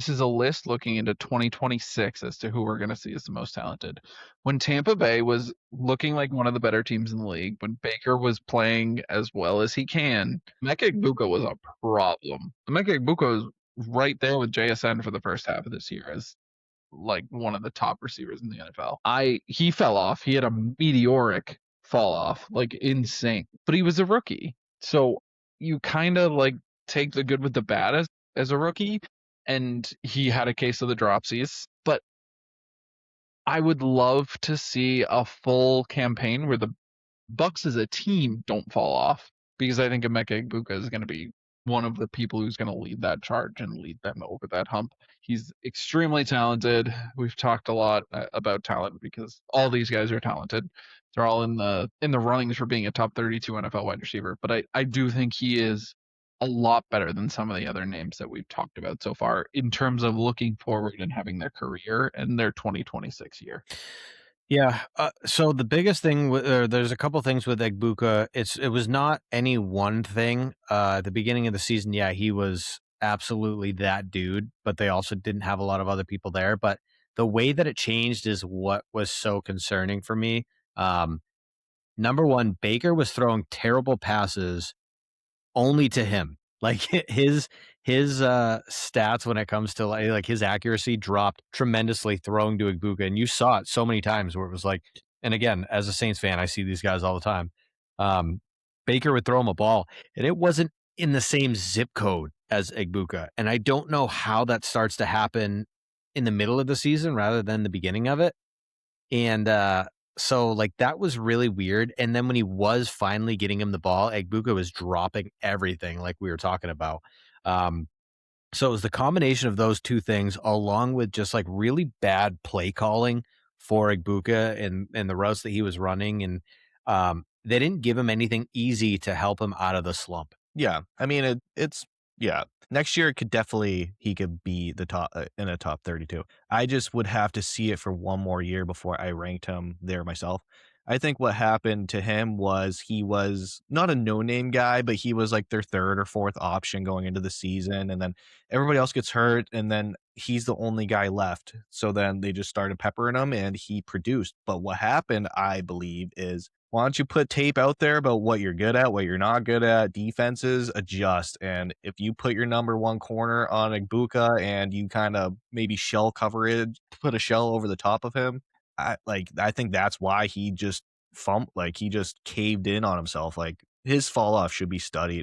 This is a list looking into 2026 as to who we're going to see as the most talented. When Tampa Bay was looking like one of the better teams in the league, when Baker was playing as well as he can, Emeka Egbuka was a problem. Emeka Egbuka was right there with JSN for the first half of this year as like one of the top receivers in the NFL. He fell off. He had a meteoric fall off, like insane. But he was a rookie. So you kind of like take the good with the bad as a rookie, and he had a case of the dropsies. But I would love to see a full campaign where the Bucks as a team don't fall off, because I think Emeka Egbuka is going to be one of the people who's going to lead that charge and lead them over that hump. He's extremely talented. We've talked a lot about talent because all these guys are talented. They're all in the runnings for being a top 32 NFL wide receiver, but I do think he is a lot better than some of the other names that we've talked about so far in terms of looking forward and having their career and their 2026 year. Yeah. So the biggest thing, there's a couple things with Egbuka. It was not any one thing. At the beginning of the season, yeah, he was absolutely that dude, but they also didn't have a lot of other people there. But the way that it changed is what was so concerning for me. Um, Number one, Baker was throwing terrible passes only to him. Like his stats when it comes to like his accuracy dropped tremendously throwing to Igbuka, and you saw it so many times where it was like, and again, as a Saints fan, I see these guys all the time. Um, Baker would throw him a ball, and it wasn't in the same zip code as Igbuka, and I don't know how that starts to happen in the middle of the season rather than the beginning of it. And so like that was really weird. And then when he was finally getting him the ball, Egbuka was dropping everything like we were talking about. Um, so it was the combination of those two things along with just like really bad play calling for Egbuka and the routes that he was running. And they didn't give him anything easy to help him out of the slump. Yeah, I mean it's yeah. Next year it could definitely he could be the top in a top 32. I just would have to see it for one more year before I ranked him there myself. I think what happened to him was he was not a no-name guy, but he was like their third or fourth option going into the season, and then everybody else gets hurt, and then he's the only guy left. So then they just started peppering him, and he produced. But what happened, I believe, is why don't you put tape out there about what you're good at, what you're not good at, defenses, adjust. And if you put your number one corner on Igbuka and you kind of maybe shell coverage, put a shell over the top of him, I think that's why he just he just caved in on himself. Like his fall off should be studied.